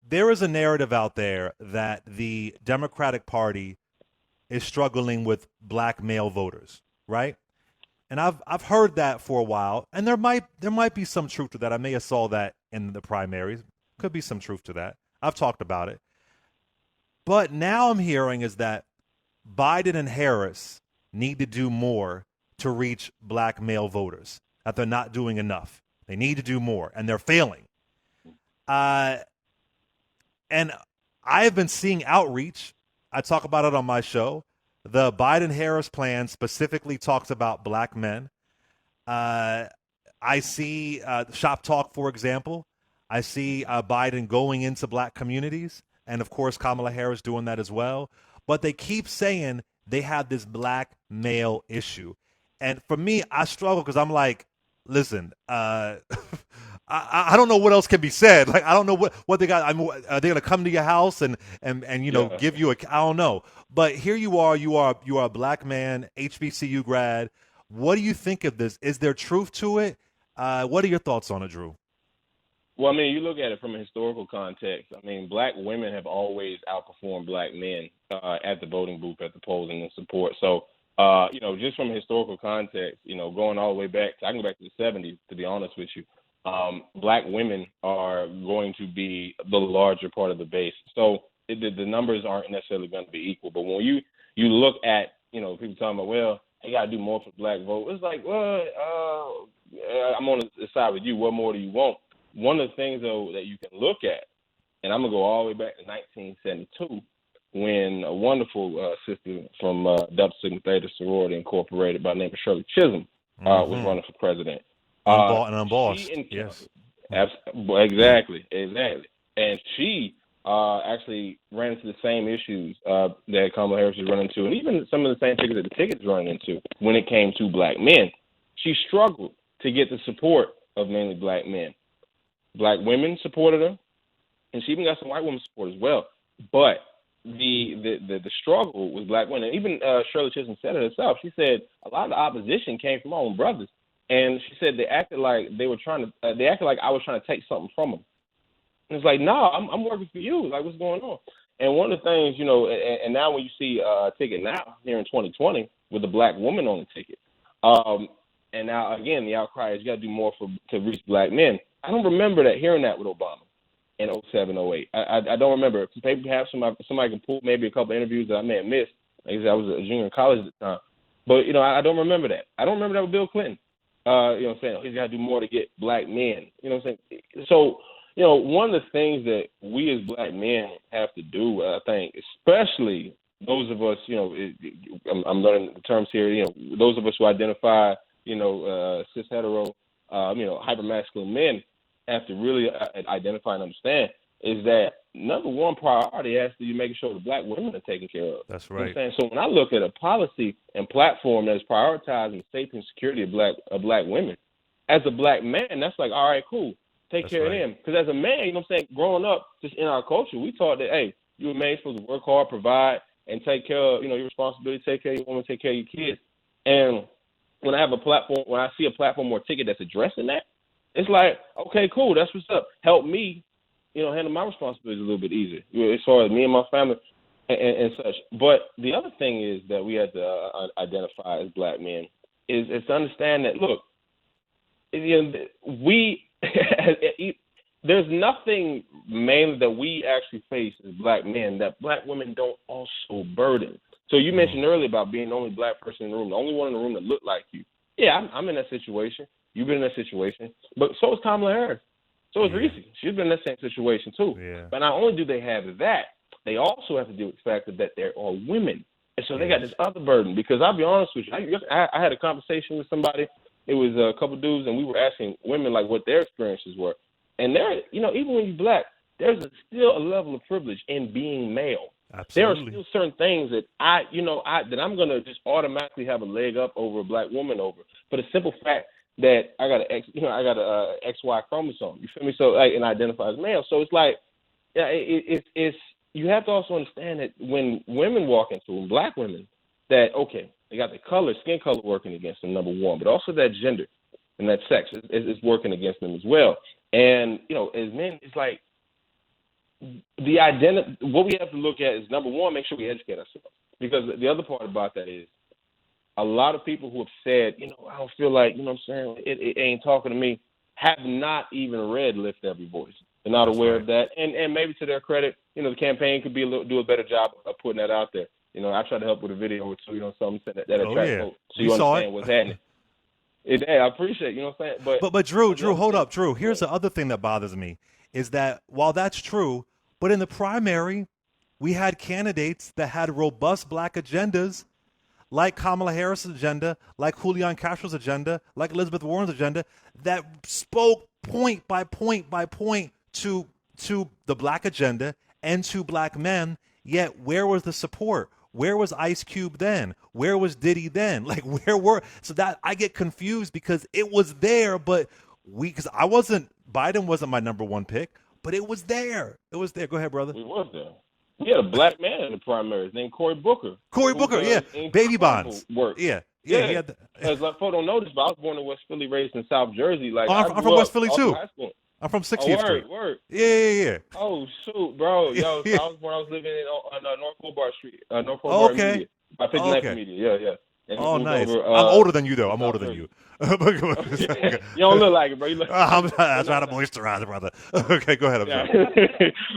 there is a narrative out there that the Democratic Party is struggling with black male voters, right? And I've heard that for a while, and there might be some truth to that. I may have saw that in the primaries. Could be some truth to that. I've talked about it. But now I'm hearing is that Biden and Harris need to do more to reach black male voters, that they're not doing enough. They need to do more, and they're failing. Uh, and I have been seeing outreach. I talk about it on my show. The Biden-Harris plan specifically talks about black men. I see Shop Talk, for example. I see Biden going into black communities, and of course Kamala Harris doing that as well. But they keep saying they have this black male issue. And for me, I struggle because I'm like, listen, I don't know what else can be said. Like, I don't know what they got. I mean, are they going to come to your house and give you I don't know. But here you are a black man, HBCU grad. What do you think of this? Is there truth to it? What are your thoughts on it, Drew? Well, I mean, you look at it from a historical context. I mean, black women have always outperformed black men at the voting booth, at the polls, and in support. So, just from a historical context, going all the way back, I can go back to the 70s, to be honest with you. Black women are going to be the larger part of the base. So the numbers aren't necessarily going to be equal. But when you look at, people talking about, well, you got to do more for black vote. It's like, well, I'm on the side with you. What more do you want? One of the things, though, that you can look at, and I'm going to go all the way back to 1972, when a wonderful sister from Delta Sigma Theta Sorority Incorporated by the name of Shirley Chisholm was running for president. And unbossed. Yes. Exactly. And she actually ran into the same issues that Kamala Harris was running into, and even some of the same tickets that the tickets running into when it came to black men. She struggled to get the support of mainly black men. Black women supported her, and she even got some white women support as well. But the struggle was black women. Even Shirley Chisholm said it herself. She said a lot of the opposition came from our own brothers. And she said they acted like they acted like I was trying to take something from them. And it's like, no, I'm working for you. Like, what's going on? And one of the things, and now when you see a ticket now here in 2020 with a black woman on the ticket, and now again the outcry is you got to do more to reach black men. I don't remember hearing that with Obama in 07, 08. I don't remember. Perhaps somebody can pull maybe a couple of interviews that I may have missed. Like I said, I was a junior in college at the time, but I don't remember that. I don't remember that with Bill Clinton. He's got to do more to get black men. You know what I'm saying? So, one of the things that we as black men have to do, I think, especially those of us, I'm learning the terms here, those of us who identify, cis hetero, hypermasculine men have to really identify and understand is that number one priority has to be making sure the black women are taken care of. That's right. You know what I'm saying? So when I look at a policy and platform that's prioritizing the safety and security of black women, as a black man, that's like, all right, cool, take care of them. Because as a man, you know what I'm saying, growing up, just in our culture, we taught that, hey, you're a man supposed to work hard, provide, and take care of, your responsibility, take care of your woman, take care of your kids. And when I see a platform or a ticket that's addressing that, it's like, okay, cool, that's what's up. Help me, handle my responsibilities a little bit easier as far as me and my family and such. But the other thing is that we have to identify as black men is to understand that, look, there's nothing mainly that we actually face as black men that black women don't also burden. So you mentioned earlier about being the only black person in the room, the only one in the room that looked like you. Yeah, I'm in that situation. You've been in that situation. But so is Kamala Harris. So is Reecie. She's been in that same situation too. Yeah. But not only do they have that, they also have to deal with the fact that there are women. And so they got this other burden. Because I'll be honest with you, I had a conversation with somebody. It was a couple of dudes, and we were asking women like what their experiences were. And there, even when you're black, there's still a level of privilege in being male. Absolutely. There are still certain things that that I'm gonna just automatically have a leg up over a black woman over, for the simple fact that I got a XY chromosome. You feel me? So and identify as male. So it's like, it's you have to also understand that when women walk into them, black women, that okay, they got the skin color working against them, number one, but also that gender and that sex is working against them as well. And as men, it's like what we have to look at is, number one, make sure we educate ourselves. Because the other part about that is a lot of people who have said, I don't feel like, I'm saying, it ain't talking to me, have not even read Lift Every Voice. They're not aware of that. And maybe to their credit, the campaign could do a better job of putting that out there. I try to help with a video or two, something that attracts folks so you understand what's happening. I appreciate it, you know what I'm saying? But Drew, hold up, Drew. Here's the other thing that bothers me is that while that's true, but in the primary, we had candidates that had robust black agendas, like Kamala Harris' agenda, like Julian Castro's agenda, like Elizabeth Warren's agenda, that spoke point by point by point to the black agenda and to black men. Yet where was the support? Where was Ice Cube then? Where was Diddy then? Like, so that I get confused because it was there, but because Biden wasn't my number one pick, but it was there. It was there. Go ahead, brother. It was there. We had a black man in the primaries named Cory Booker. Yeah. Baby bonds. Work. Yeah. He had as like folk don't know this, but I was born in West Philly, raised in South Jersey. Like I'm from West Philly too. I'm from 60th Street. Word. Yeah. Oh shoot, bro. Yo, Yeah. I was living on North Colbart Street, North Colbart Media. By 59th Media. Yeah. And nice. over, I'm older than you, though. I'm older than Jersey. you. You don't look like it, bro. You look. I'm trying to moisturize, brother. Okay, go ahead.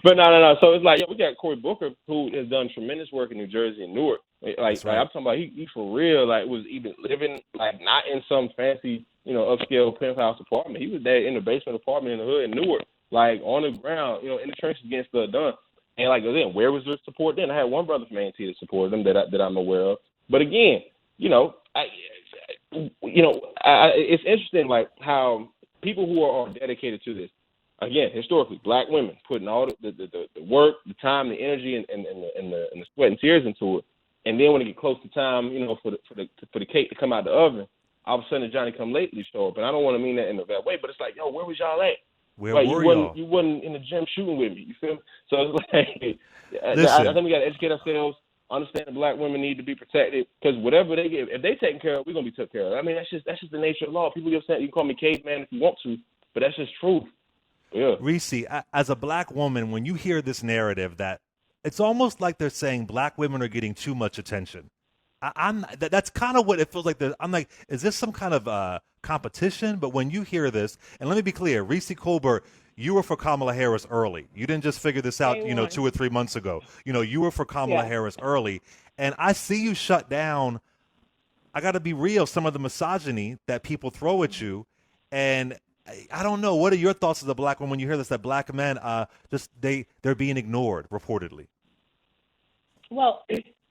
But no. So it's like, we got Cory Booker, who has done tremendous work in New Jersey and Newark. Like I'm talking about, he for real, like, was even living, like, not in some fancy, upscale penthouse apartment. He was there in the basement apartment in the hood in Newark, like, on the ground, in the trenches getting stuff done. And, like, then, where was the support then? I had one brother from A&T that supported him that I'm aware of. But again, it's interesting, like, how people who are dedicated to this, again, historically, black women putting all the work, the time, the energy, and the sweat and tears into it, and then when it get close to time, for the cake to come out the oven, all of a sudden the Johnny come lately show up, and I don't want to mean that in a bad way, but it's like, yo, where was y'all at? Where were y'all? You wasn't in the gym shooting with me. You feel me? So it's like, Listen. I think we got to educate ourselves. Understand that black women need to be protected, because whatever they get, if they taken care of, we're gonna be taken care of. I mean, that's just the nature of law. People get upset. You can call me caveman if you want to, but that's just truth. Yeah. Reecie, as a black woman, when you hear this narrative, that it's almost like they're saying black women are getting too much attention. That's kind of what it feels like. I'm like, is this some kind of competition? But when you hear this, and let me be clear, Reecie Colbert, you were for Kamala Harris early. You didn't just figure this out, 2 or 3 months ago. You were for Kamala Harris early. And I see you shut down, I got to be real, some of the misogyny that people throw at you. And I don't know, what are your thoughts as a black woman when you hear this, that black men, they're being ignored, reportedly? Well,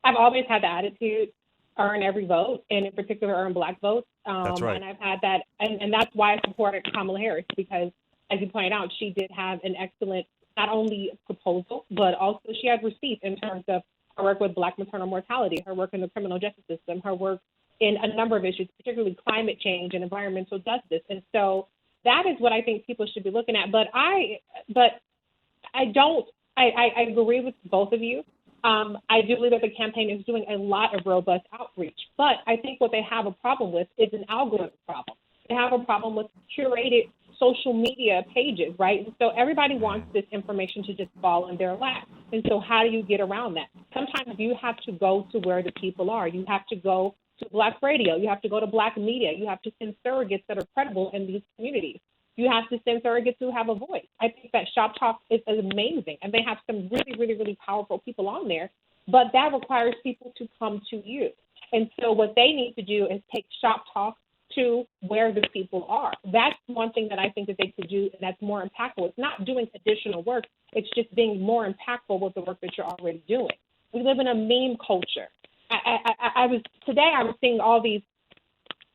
I've always had the attitude, earn every vote, and in particular, earn black votes. That's right. And I've had that, and that's why I supported Kamala Harris, because, as you pointed out, she did have an excellent, not only proposal, but also she had receipts in terms of her work with black maternal mortality, her work in the criminal justice system, her work in a number of issues, particularly climate change and environmental justice. And so that is what I think people should be looking at. But I agree with both of you. I do believe that the campaign is doing a lot of robust outreach, but I think what they have a problem with is an algorithm problem. They have a problem with curated social media pages, right? And so everybody wants this information to just fall in their lap. And so how do you get around that? Sometimes you have to go to where the people are. You have to go to black radio. You have to go to black media. You have to send surrogates that are credible in these communities. You have to send surrogates who have a voice. I think that Shop Talk is amazing, and they have some really, really, really powerful people on there, but that requires people to come to you. And so what they need to do is take Shop Talk to where the people are. That's one thing that I think that they could do that's more impactful. It's not doing additional work. It's just being more impactful with the work that you're already doing. We live in a meme culture. I was seeing all these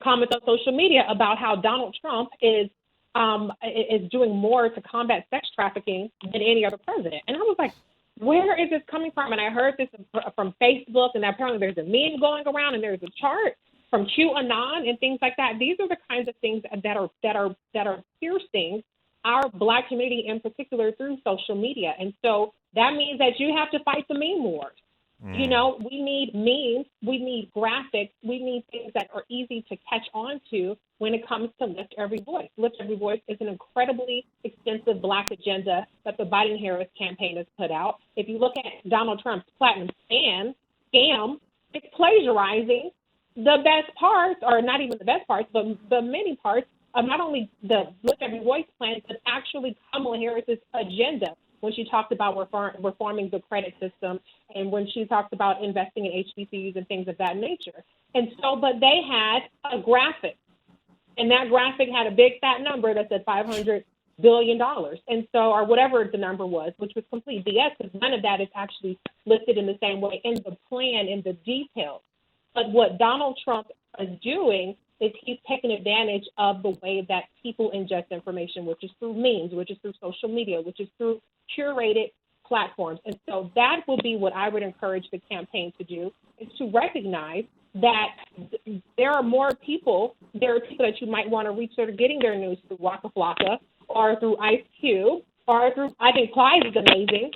comments on social media about how Donald Trump is doing more to combat sex trafficking than any other president. And I was like, where is this coming from? And I heard this from Facebook, and apparently there's a meme going around, and there's a chart from QAnon and things like that. These are the kinds of things that are piercing our black community in particular through social media. And so that means that you have to fight the meme wars. You know, we need memes, we need graphics, we need things that are easy to catch on to when it comes to Lift Every Voice. Lift Every Voice is an incredibly extensive Black agenda that the Biden-Harris campaign has put out. If you look at Donald Trump's platinum scam, it's plagiarizing the best parts, or not even the best parts, but the many parts of not only the Lift Every Voice plan, but actually Kamala Harris's agenda when she talked about reforming the credit system and when she talked about investing in HBCUs and things of that nature. And so, but they had a graphic, and that graphic had a big fat number that said $500 billion. And so, or whatever the number was, which was complete BS, because none of that is actually listed in the same way in the plan, in the details. But what Donald Trump is doing is he's taking advantage of the way that people ingest information, which is through memes, which is through social media, which is through curated platforms. And so that will be what I would encourage the campaign to do, is to recognize that there are people that you might want to reach that are getting their news through Waka Flocka or through Ice Cube or through, I think Plies is amazing.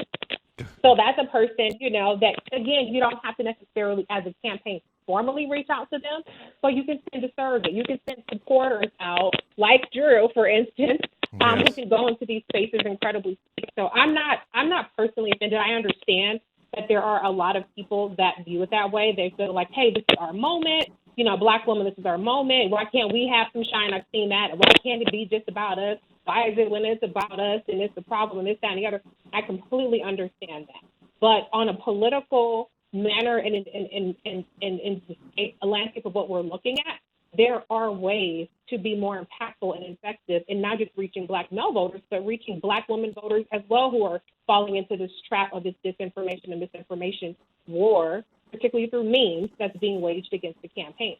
So that's a person, you know, that, again, you don't have to necessarily, as a campaign, formally reach out to them, but you can send a survey. You can send supporters out, like Drew, for instance, who can go into these spaces incredibly quick. So I'm not personally offended. I understand that there are a lot of people that view it that way. They feel like, hey, this is our moment. You know, Black woman, this is our moment. Why can't we have some shine? I've seen that. Why can't it be just about us? Why is it when it's about us and it's a problem and this, that, and the other? I completely understand that. But on a political manner and in the landscape of what we're looking at, there are ways to be more impactful and effective in not just reaching Black male voters, but reaching Black women voters as well, who are falling into this trap of this disinformation and misinformation war, particularly through memes that's being waged against the campaign.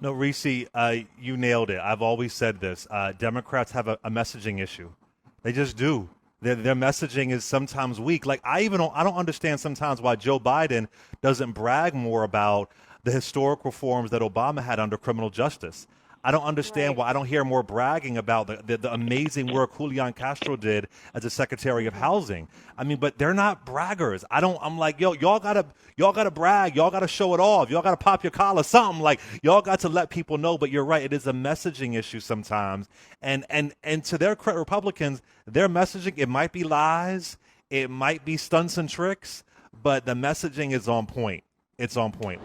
No, Reecie, you nailed it. I've always said this. Democrats have a messaging issue. They just do. Their messaging is sometimes weak. Like, I don't understand sometimes why Joe Biden doesn't brag more about the historic reforms that Obama had under criminal justice. I don't understand why I don't hear more bragging about the amazing work Julian Castro did as a Secretary of Housing. I mean, but they're not braggers. I'm like, yo, y'all gotta brag. Y'all gotta show it off. Y'all gotta pop your collar, something. Like, y'all got to let people know. But you're right, it is a messaging issue sometimes. And to their credit, Republicans, their messaging, it might be lies, it might be stunts and tricks, but the messaging is on point. It's on point.